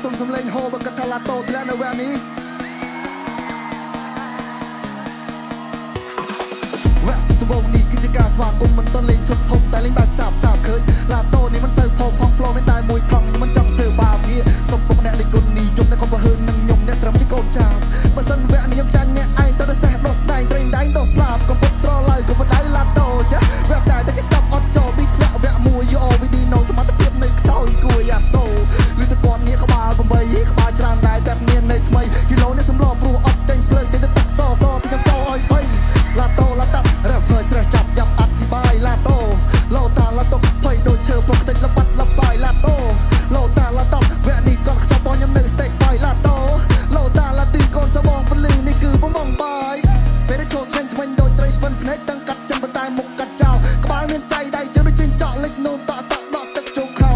សុំសំលេងហូបកថាឡាតូធ្លាក់នៅវគ្គនេះវគ្គដំបូងនេះគឺជាការស្វាគមន៍មិនតន់លេងឈុតធំតែលេងបែបសាបឃើញឡាតូនេះមិនសូវផង flow មានតែមួយថងខ្ញុំមិនចង់ធ្វើបាបងារសុំពុកអ្នកលេងគុណនិយមអ្នកក៏បើហឺនឹងខ្ញុំអ្នកត្រឹមជាកូនចាមបើសិនវគ្គនេះខ្ញុំចាញ់អ្នកឯងទៅសេះដោះស្ដែងត្រេងដែងដោះស្លាប់ក៏ពុតស្រឡៅក៏បដៅឡាតូចាវគ្គតែគេស្ដាប់អត់ចូលពីធ្លាក់វគ្គមួយយោវីឌីណូសមត្ថភាពនៅខ្សោយគួរយ៉ាសូលឺតែគាត់ងារក្បាល8ក្បាលច្រើនដែរតែមាននៅថ្មីគីឡូនេះសម្លព្រោះអត់ចេញភ្លើងចេញទៅទឹកសសទីខ្ញុំតោឲ្យភ័យឡាតូឡាតាប់រ៉ាប់ធ្វើច្រេះចាប់យ៉ាប់អធិបាយឡាតូឡូតាឡាតុកភ័យដូចឈើពុកតិចលបាត់លបាយឡាតូឡូតាឡាតាប់វគ្គនេះគាត់ខ្ចប់បងខ្ញុំនៅ stage 5ឡាតូឡូតាឡាទីកូនសបងពលឺនេះគឺបងបងបាយពេលដែលចូលស្ញថ្មិញដូចត្រីស្វិនភ្នែកទាំងកាត់ចឹងប៉ុន្តែមុខកាត់ចោលក្បាលមានចៃដៃជើងដូចចេញចក់លិចនោមតក់ដកទឹកជោគខោ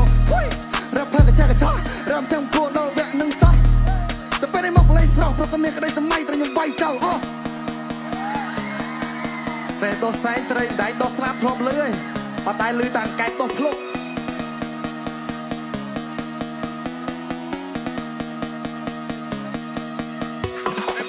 រ៉ាប់ផើកឆាកឆោរ៉ាំចាំគួរដល់វគ្គនឹងសោះតែពេលនេះមកលេងស្រស់ព្រោះតែមានក្តីសម័យត្រូវខ្ញុំវាយចោលអស់សេដោះសែងត្រេងដៃដោះស្រាបធ្លាប់លឺឯងអត់តែលឺតានកែបដោះភ្លុក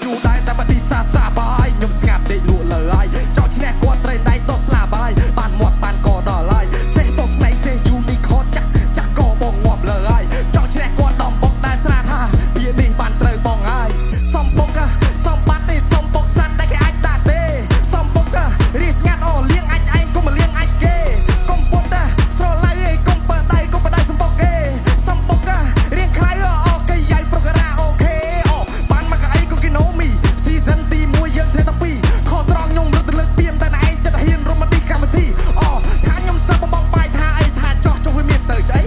យូរដែរតែមកឌីសាបាយខ្ញុំស្ងាត់ដេកលក់លើហើយចោលឈ្នះគាត់ត្រេងដៃដោះស្លាបាយបានមាត់បានកដល់ហើយសេះដោះស្នែកសេះយូនីខនចាក់កបងងាប់លើហើយចោលឈ្នះគាត់ដំបុកដែរស្រាតហាពីនេះបានត្រូវបងហើយសំបុកសំបាត់នេះសំបុកសัตว์ដែលគេអាចដាក់ទេសំបុករីស្ងាត់អូលៀងអាចឯងកុំលៀងអាចគេកុំពុតស្រឡៅឯងកុំបើដៃកុំបដៅសំបុកគេសំបុករៀងខ្លៅអូគេយ៉ៃប្រូក្រាអូខេអូបានមកអីក៏គេណូមី season ទី1យើងត្រូវតែ2ខត្រង់ខ្ញុំរត់ទៅលើកពីមតែឯងចិត្តហ៊ានរំឌីកម្មវិធីអូថាខ្ញុំសើបងបងបាយថាអីថាចោះចុះវាមានទៅស្អី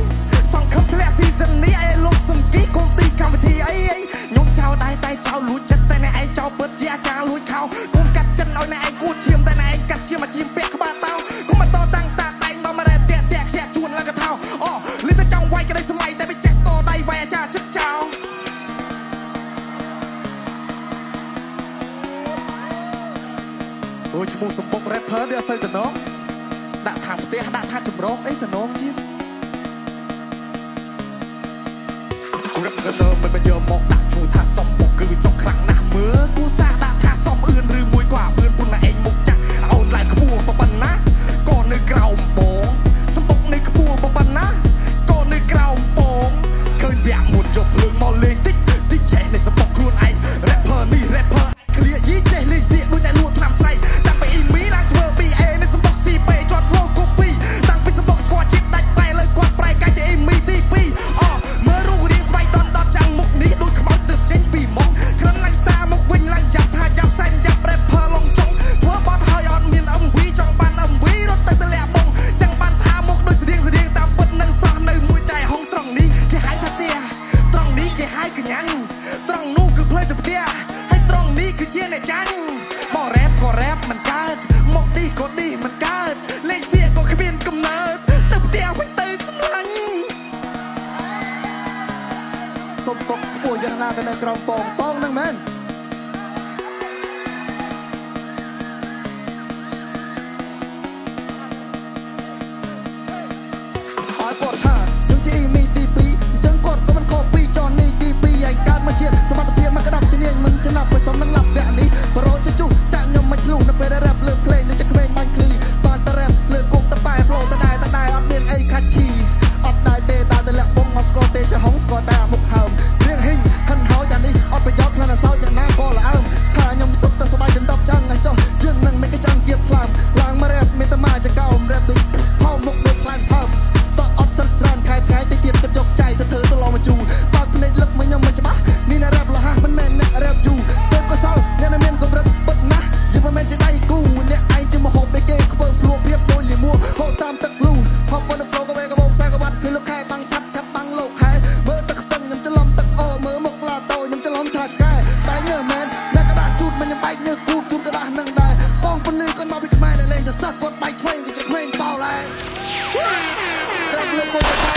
សង្ឃឹមធ្លាក់ season នេះឯងលោកសំគីកុំទីកម្មវិធីអីខ្ញុំចោលដែរតែចោលលួចចិត្តតែឯងចោលពិតជាអាចារ្យលួចខោកូនកាត់ចិនឲ្យឯងគួតឈាមតែឯងកាត់ជាមកឈាមពាក់ក្បាលតោកុំមកតតាំងតាតែងមកមករ៉ែតាក់ខ្ជាជួនឡើងកថោអូលឺតែចង់វាយក្តីសម័យតែមិនចេះតដៃវាយអាចារ្យចិត្តចោលអូឈ្មោះសំបុក rapper វាអត់សូវតំណងដាក់ថាផ្ទះដាក់ថាចម្រោកអីតំណងទៀតជួបកណ្ដោមិនយកមកដាក់ឈ្មោះថាសំបុកគឺវាចុកខ្លាំងណាស់មើលគូសាដាក់ថាសំអឿនឬមួយក៏អឿនពុនណាឯងមុខចាស់អូនឡើងខ្ពស់ប៉ុណ្ណាក៏នៅក្រោមបងសំបុកនៅខ្ពស់ប៉ុណ្ណាក៏នៅក្រោមបងឃើញវាក់មុនយកភ្លើងមកលេងតិចចេះនៃសំបុកខ្លួនឯង rapper នេះ rapper គ្លៀយីចេះលេងសៀកដូចអ្នកលក់ថ្នាំស្រែកតាំងពីអ៊ីមីឡើងធ្វើ BA នៃសំបុក CP ជាប់ flow copy តាំងពីសំបុកស្គាល់ជាតិដាច់បែរលើគាត់ប្រែកាច់ទៅអ៊ីមីទី2អូមើលរូបរាងស្បែកដន10ចាំងមុខនេះដូចខ្មោចទើបចេញពីមុខក្រិនឡើងសាមកវិញឡើងចាប់ថាចាប់សែនចាប់ rapper ឡងចុងធ្វើបត់ហើយអត់មាន MV ចង់បាន MV រត់ទៅលាក់បងចឹងបានថាមកដូចស្តៀងតាមពិតនឹងសោះនៅមួយចៃហុងត្រង់នេះគេហៅថាទៀត្រង់នេះគេហៅកញ្ញាំងត្រង់នោះគឺផ្លេចទៅផ្ទះហើយត្រង់នេះគឺជាអ្នកចាញ់មករ៉េបក៏រ៉េបមិនកើតមកឌីក៏ឌីមិនកើតលេងសៀកក៏គ្មានកំណើតទៅផ្ទះវិញទៅសម្លាញ់សុំពុកខ្ពស់យ៉ាងណាក៏នៅក្រោមបងហ្នឹងមែនឲ្យគាត់ថាខ្ញុំជាអ៊ីមីទី2អញ្ចឹងគាត់ក៏មិនខុសពីចននេះទី2ឯងកើតមកជាសមត្ថភាពមកក្តាប់ជំនាញមិនចំណាប់មិនសមនឹងឡាប់វគ្គនេះបរោចជុះចាក់ខ្ញុំមិនឆ្លុះនៅពេលរ៉ាប់លើភ្លេងនឹងជាក្មេងបាញ់ឃ្លីបានតែរ៉ាប់លើគុកតប៉ែ flow តតែអត់មានអីខាត់ឈីអត់ដែរទេតែលាក់បងអត់ស្គាល់ទេចាហុងស្គាល់តែមុខហើមរៀងហ៊ីងខិនហោយ៉ាងនេះអត់ប្រយោជន៍ខ្លះណាសោចអ្នកណាក៏ល្អើមថាខ្ញុំសុទ្ធតែសบายដណ្ដប់ចាំងឲ្យចុះជាងនឹងមិនគេចាំងគៀបខ្លាំងឡើងមករ៉ាប់មានតែមកចកោមរ៉ាប់ដូចផោមុខដូចខ្លាំងផើមសក់អត់សិលច្រើនខែថ្ងៃទៅទៀតទៅយកចៃទៅធ្វើទៅឡងមកជូបើកភ្នែកលឹកមកខ្ញុំមិនច្បាស់នេះណារ៉ាប់លះមិនមែនអ្នករ៉ាប់យូទៅក៏សល់អ្នកណាមានកម្រិតពិតណាស់យើងមិនមែនជាដៃគូអ្នកឯងជាមហូបដូចគេខ្ពើភ្លួងព្រៀបដូចលីមួហូតតាមទឹកលូថប់ប៉ុនទៅ flow ក៏វែងក៏បោកខ្សែក៏បាត់គឺលោកខែបាំងឆាត់បាំងលោកខែមើលទឹកស្ទឹងខ្ញុំច្រឡំទឹកអូមើលមុខឡាតូខ្ញុំច្រឡំថាឆ្កែតែញើមែនអ្នកកដាស់ជូតមិនខ្ញុំបែកញើគូជូតកដាស់នឹងដែរបងពលឺគាត់មកពីខ្មែរលេងទៅសឹកគាត់បែកឆ្វេងទៅជាក្មេងបោឡែរ៉ាប់លើកូន